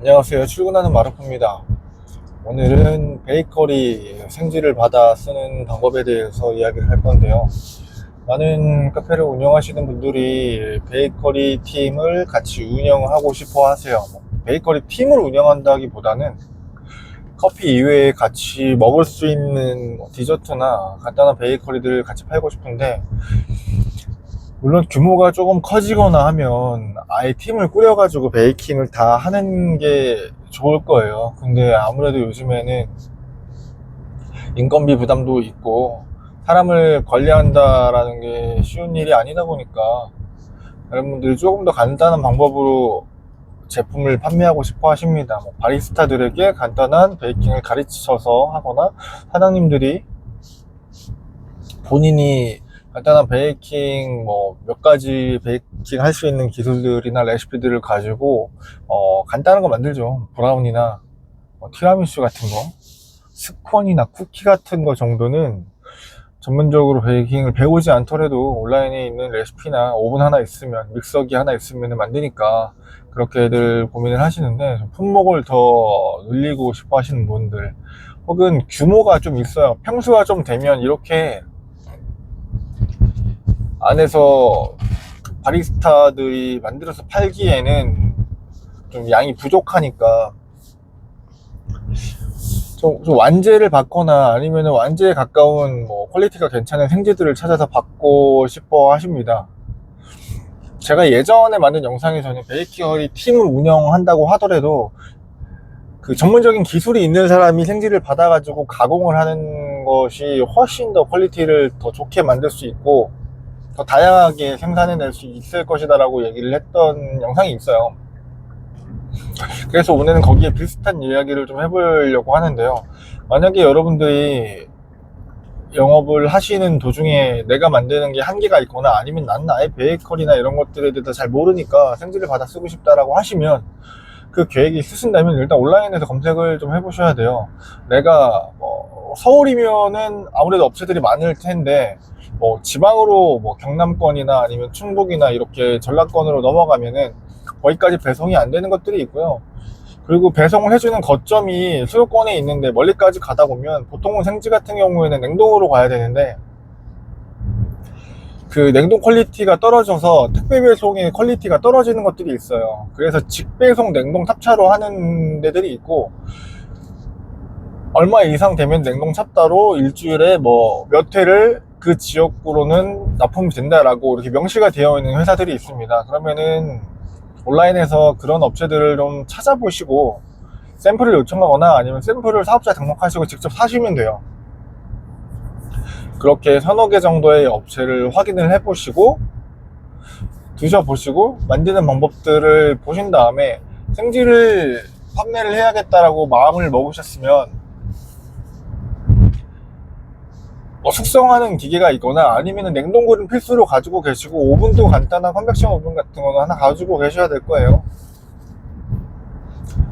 안녕하세요. 출근하는 마르코입니다. 오늘은 베이커리 생지를 받아 쓰는 방법에 대해서 이야기를 할 건데요. 많은 카페를 운영하시는 분들이 베이커리 팀을 같이 운영하고 싶어 하세요. 베이커리 팀을 운영한다기보다는 커피 이외에 같이 먹을 수 있는 디저트나 간단한 베이커리들을 같이 팔고 싶은데, 물론 규모가 조금 커지거나 하면 아예 팀을 꾸려가지고 베이킹을 다 하는 게 좋을 거예요. 근데 아무래도 요즘에는 인건비 부담도 있고 사람을 관리한다라는 게 쉬운 일이 아니다 보니까 여러분들이 조금 더 간단한 방법으로 제품을 판매하고 싶어 하십니다. 바리스타들에게 간단한 베이킹을 가르쳐서 하거나, 사장님들이 본인이 간단한 베이킹 몇 가지 베이킹 할 수 있는 기술들이나 레시피들을 가지고 간단한 거 만들죠. 브라운이나 티라미수 같은 거, 스콘이나 쿠키 같은 거 정도는 전문적으로 베이킹을 배우지 않더라도 온라인에 있는 레시피나 오븐 하나 있으면, 믹서기 하나 있으면 만드니까 그렇게들 고민을 하시는데, 품목을 더 늘리고 싶어 하시는 분들, 혹은 규모가 좀 있어요. 평수가 좀 되면 이렇게 안에서 바리스타들이 만들어서 팔기에는 좀 양이 부족하니까 좀 완제를 받거나 아니면 완제에 가까운 퀄리티가 괜찮은 생지들을 찾아서 받고 싶어 하십니다. 제가 예전에 만든 영상에서는 베이커리 팀을 운영한다고 하더라도 그 전문적인 기술이 있는 사람이 생지를 받아가지고 가공을 하는 것이 훨씬 더 퀄리티를 더 좋게 만들 수 있고 더 다양하게 생산해낼 수 있을 것이다 라고 얘기를 했던 영상이 있어요. 그래서 오늘은 거기에 비슷한 이야기를 좀 해보려고 하는데요. 만약에 여러분들이 영업을 하시는 도중에 내가 만드는 게 한계가 있거나, 아니면 나는 아예 베이커리나 이런 것들에 대해서 잘 모르니까 생지를 받아 쓰고 싶다라고 하시면, 그 계획이 있으신다면 일단 온라인에서 검색을 좀 해보셔야 돼요. 내가 서울이면은 아무래도 업체들이 많을 텐데, 지방으로 경남권이나 아니면 충북이나 이렇게 전라권으로 넘어가면은 거기까지 배송이 안 되는 것들이 있고요. 그리고 배송을 해주는 거점이 수도권에 있는데 멀리까지 가다 보면 보통은 생지 같은 경우에는 냉동으로 가야 되는데, 그 냉동 퀄리티가 떨어져서 택배 배송의 퀄리티가 떨어지는 것들이 있어요. 그래서 직배송 냉동 탑차로 하는 데들이 있고, 얼마 이상 되면 냉동 찹다로 일주일에 몇 회를 그 지역으로는 납품이 된다라고 이렇게 명시가 되어 있는 회사들이 있습니다. 그러면은 온라인에서 그런 업체들을 좀 찾아보시고 샘플을 요청하거나, 아니면 샘플을 사업자 등록하시고 직접 사시면 돼요. 그렇게 서너 개 정도의 업체를 확인을 해보시고 드셔보시고 만드는 방법들을 보신 다음에 생지를 판매를 해야겠다라고 마음을 먹으셨으면, 숙성하는 기계가 있거나 아니면 냉동고를 필수로 가지고 계시고, 오븐도 간단한 컨벡션 오븐 같은 거는 하나 가지고 계셔야 될 거예요.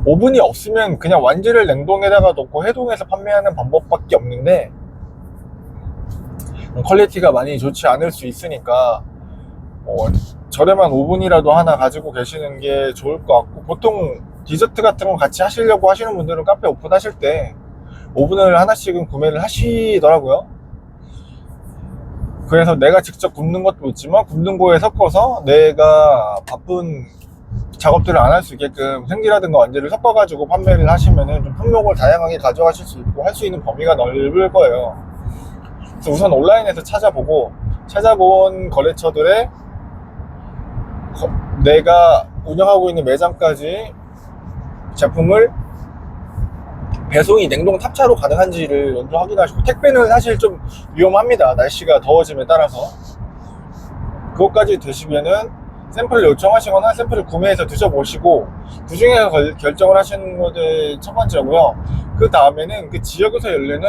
오븐이 없으면 그냥 완제를 냉동에다가 넣고 해동해서 판매하는 방법밖에 없는데, 퀄리티가 많이 좋지 않을 수 있으니까 저렴한 오븐이라도 하나 가지고 계시는 게 좋을 것 같고, 보통 디저트 같은 거 같이 하시려고 하시는 분들은 카페 오픈하실 때 오븐을 하나씩은 구매를 하시더라고요. 그래서 내가 직접 굽는 것도 있지만 굽는 거에 섞어서 내가 바쁜 작업들을 안 할 수 있게끔 생지라든가 완제를 섞어가지고 판매를 하시면은 좀 품목을 다양하게 가져가실 수 있고 할 수 있는 범위가 넓을 거예요. 그래서 우선 온라인에서 찾아본 거래처들의 내가 운영하고 있는 매장까지 제품을 배송이 냉동 탑차로 가능한지를 먼저 확인하시고, 택배는 사실 좀 위험합니다. 날씨가 더워짐에 따라서. 그것까지 되시면은 샘플을 요청하시거나 샘플을 구매해서 드셔보시고, 그 중에서 결정을 하시는 것이 첫 번째고요. 그 다음에는 그 지역에서 열리는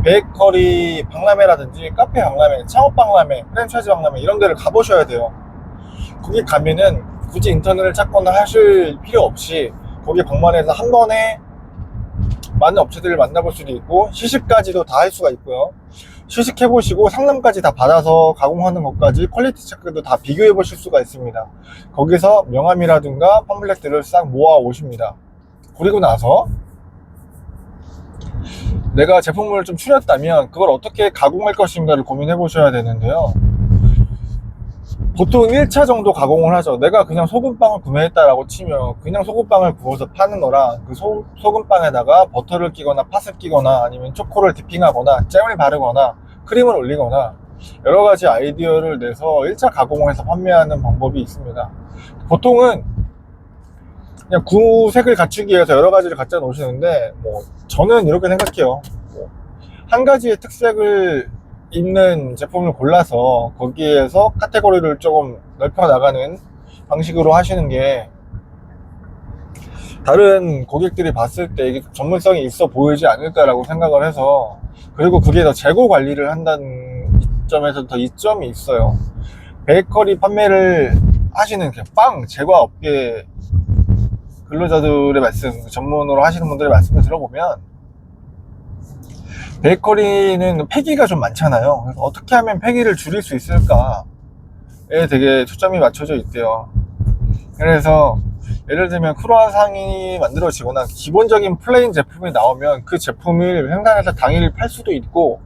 베이커리 박람회라든지 카페 박람회, 창업 박람회, 프랜차이즈 박람회 이런 데를 가보셔야 돼요. 거기 가면은 굳이 인터넷을 찾거나 하실 필요 없이 거기 방문해서 한 번에 많은 업체들을 만나볼 수도 있고, 시식까지도 다 할 수가 있고요. 시식해보시고 상담까지 다 받아서 가공하는 것까지 퀄리티 체크도 다 비교해 보실 수가 있습니다. 거기서 명함이라든가 팜플렛들을 싹 모아 오십니다. 그리고 나서 내가 제품을 좀 추렸다면 그걸 어떻게 가공할 것인가를 고민해 보셔야 되는데요. 보통 1차 정도 가공을 하죠. 내가 그냥 소금빵을 구매했다라고 치면 그냥 소금빵을 구워서 파는 거랑 그 소금빵에다가 버터를 끼거나 팥을 끼거나 아니면 초코를 디핑하거나 잼을 바르거나 크림을 올리거나 여러 가지 아이디어를 내서 1차 가공해서 판매하는 방법이 있습니다. 보통은 그냥 구색을 갖추기 위해서 여러 가지를 갖다 놓으시는데, 뭐 저는 이렇게 생각해요. 한 가지의 특색을 있는 제품을 골라서 거기에서 카테고리를 조금 넓혀 나가는 방식으로 하시는 게 다른 고객들이 봤을 때 이게 전문성이 있어 보이지 않을까라고 생각을 해서, 그리고 그게 더 재고 관리를 한다는 점에서 더 이점이 있어요. 베이커리 판매를 하시는 빵 제과 업계 근로자들의 말씀, 전문으로 하시는 분들의 말씀을 들어보면 베이커리는 폐기가 좀 많잖아요. 그래서 어떻게 하면 폐기를 줄일 수 있을까에 되게 초점이 맞춰져 있대요. 그래서 예를 들면 크루아상이 만들어지거나 기본적인 플레인 제품이 나오면 그 제품을 생산해서 당일 팔 수도 있고,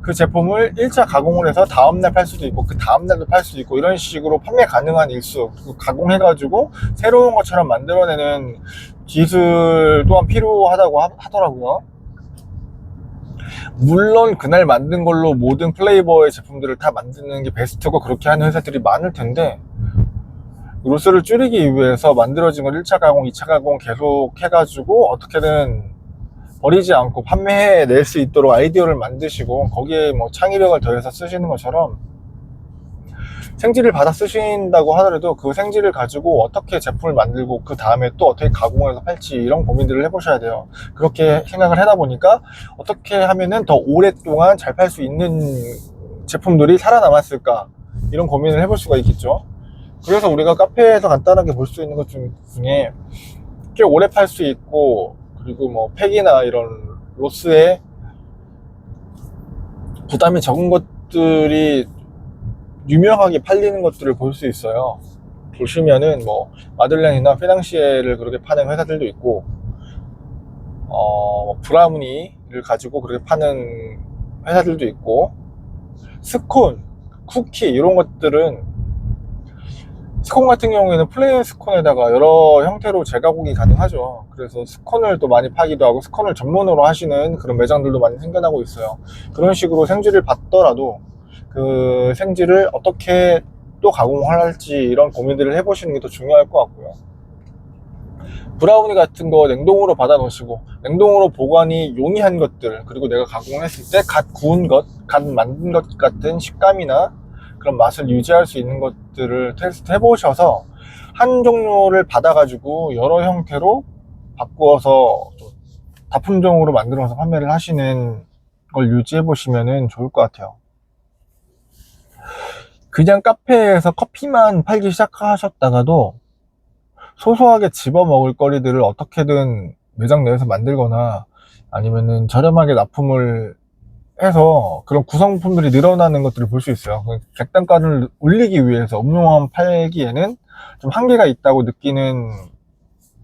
그 제품을 1차 가공을 해서 다음날 팔 수도 있고 그 다음날도 팔 수도 있고, 이런 식으로 판매 가능한 일수, 그리고 가공해가지고 새로운 것처럼 만들어내는 기술 또한 필요하다고 하더라고요. 물론 그날 만든 걸로 모든 플레이버의 제품들을 다 만드는 게 베스트고 그렇게 하는 회사들이 많을 텐데, 로스를 줄이기 위해서 만들어진 걸 1차 가공, 2차 가공 계속 해가지고 어떻게든 버리지 않고 판매해낼 수 있도록 아이디어를 만드시고 거기에 뭐 창의력을 더해서 쓰시는 것처럼, 생지를 받아 쓰신다고 하더라도 그 생지를 가지고 어떻게 제품을 만들고 그 다음에 또 어떻게 가공해서 팔지, 이런 고민들을 해보셔야 돼요. 그렇게 생각을 하다 보니까 어떻게 하면은 더 오랫동안 잘 팔 수 있는 제품들이 살아남았을까, 이런 고민을 해볼 수가 있겠죠. 그래서 우리가 카페에서 간단하게 볼 수 있는 것 중에 꽤 오래 팔 수 있고, 그리고 뭐 팩이나 이런 로스에 부담이 적은 것들이 유명하게 팔리는 것들을 볼 수 있어요. 보시면은 뭐 마들렌이나 피낭시에를 그렇게 파는 회사들도 있고, 브라우니를 가지고 그렇게 파는 회사들도 있고, 스콘, 쿠키 이런 것들은, 스콘 같은 경우에는 플레인 스콘에다가 여러 형태로 재가공이 가능하죠. 그래서 스콘을 또 많이 파기도 하고 스콘을 전문으로 하시는 그런 매장들도 많이 생겨나고 있어요. 그런 식으로 생지를 받더라도 그 생지를 어떻게 또 가공할지 이런 고민들을 해보시는 게 더 중요할 것 같고요. 브라우니 같은 거 냉동으로 받아 놓으시고 냉동으로 보관이 용이한 것들, 그리고 내가 가공했을 때 갓 구운 것, 갓 만든 것 같은 식감이나 그런 맛을 유지할 수 있는 것들을 테스트 해보셔서 한 종류를 받아가지고 여러 형태로 바꾸어서 다품종으로 만들어서 판매를 하시는 걸 유지해 보시면 좋을 것 같아요. 그냥 카페에서 커피만 팔기 시작하셨다가도 소소하게 집어먹을 거리들을 어떻게든 매장 내에서 만들거나 아니면은 저렴하게 납품을 해서 그런 구성품들이 늘어나는 것들을 볼 수 있어요. 객단가를 올리기 위해서 업무만 팔기에는 좀 한계가 있다고 느끼는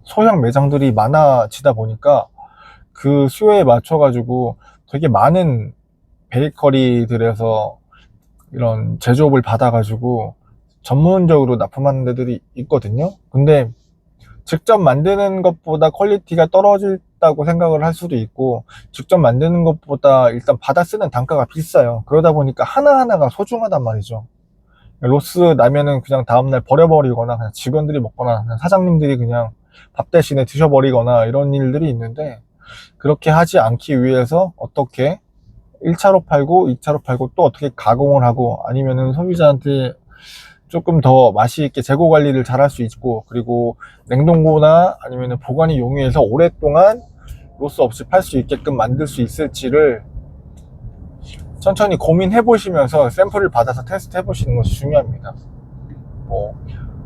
소형 매장들이 많아지다 보니까 그 수요에 맞춰 가지고 되게 많은 베이커리들에서 이런 제조업을 받아 가지고 전문적으로 납품하는 데들이 있거든요. 근데 직접 만드는 것보다 퀄리티가 떨어진다고 생각을 할 수도 있고, 직접 만드는 것보다 일단 받아 쓰는 단가가 비싸요. 그러다 보니까 하나하나가 소중하단 말이죠. 로스 나면은 그냥 다음날 버려버리거나 그냥 직원들이 먹거나 그냥 사장님들이 그냥 밥 대신에 드셔버리거나 이런 일들이 있는데, 그렇게 하지 않기 위해서 어떻게 1차로 팔고 2차로 팔고 또 어떻게 가공을 하고 아니면은 소비자한테 조금 더 맛있게 재고 관리를 잘 할 수 있고, 그리고 냉동고나 아니면 보관이 용이해서 오랫동안 로스 없이 팔 수 있게끔 만들 수 있을지를 천천히 고민해 보시면서 샘플을 받아서 테스트 해 보시는 것이 중요합니다. 뭐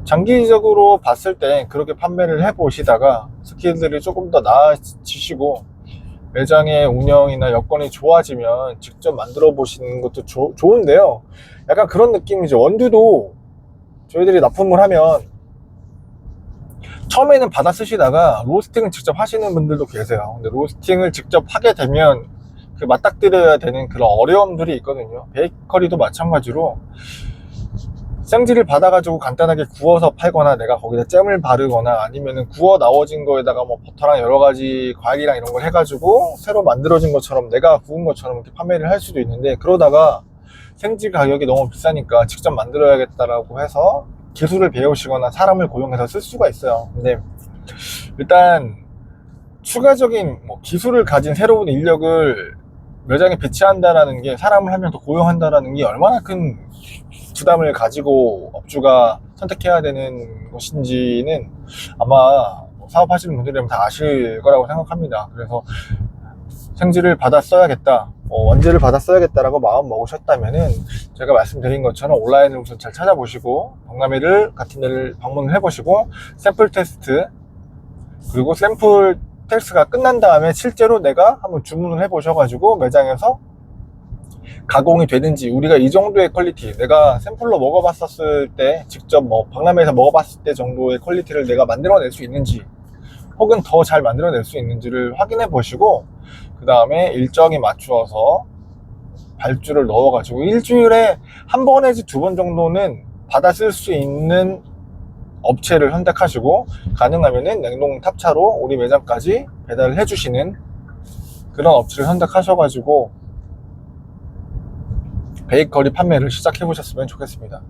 장기적으로 봤을 때 그렇게 판매를 해 보시다가 스킬들이 조금 더 나아지시고 매장의 운영이나 여건이 좋아지면 직접 만들어 보시는 것도 좋은데요. 약간 그런 느낌이죠. 원두도 저희들이 납품을 하면 처음에는 받아 쓰시다가 로스팅을 직접 하시는 분들도 계세요. 근데 로스팅을 직접 하게 되면 그 맞닥뜨려야 되는 그런 어려움들이 있거든요. 베이커리도 마찬가지로 생지를 받아가지고 간단하게 구워서 팔거나 내가 거기다 잼을 바르거나 아니면은 구워 나와진 거에다가 뭐 버터랑 여러 가지 과일이랑 이런 걸 해가지고 새로 만들어진 것처럼 내가 구운 것처럼 이렇게 판매를 할 수도 있는데, 그러다가 생지 가격이 너무 비싸니까 직접 만들어야겠다라고 해서 기술을 배우시거나 사람을 고용해서 쓸 수가 있어요. 근데 일단 추가적인 뭐 기술을 가진 새로운 인력을 매장에 배치한다라는 게, 사람을 한 명 더 고용한다라는 게 얼마나 큰 부담을 가지고 업주가 선택해야 되는 것인지는 아마 사업하시는 분들이라면 다 아실 거라고 생각합니다. 그래서 생지를 받아 써야겠다, 원재를 받아 써야겠다라고 마음 먹으셨다면은 제가 말씀드린 것처럼 온라인을 우선 잘 찾아보시고 박람회를 같은 데를 방문을 해보시고 샘플 테스트, 그리고 샘플 테스트가 끝난 다음에 실제로 내가 한번 주문을 해보셔가지고 매장에서 가공이 되는지, 우리가 이 정도의 퀄리티, 내가 샘플로 먹어봤었을 때, 직접 뭐 박람회에서 먹어봤을 때 정도의 퀄리티를 내가 만들어낼 수 있는지, 혹은 더 잘 만들어낼 수 있는지를 확인해 보시고 그 다음에 일정에 맞추어서 발주를 넣어가지고 일주일에 한 번 내지 두 번 정도는 받아 쓸 수 있는 업체를 선택하시고, 가능하면은 냉동 탑차로 우리 매장까지 배달을 해주시는 그런 업체를 선택하셔가지고 베이커리 판매를 시작해 보셨으면 좋겠습니다.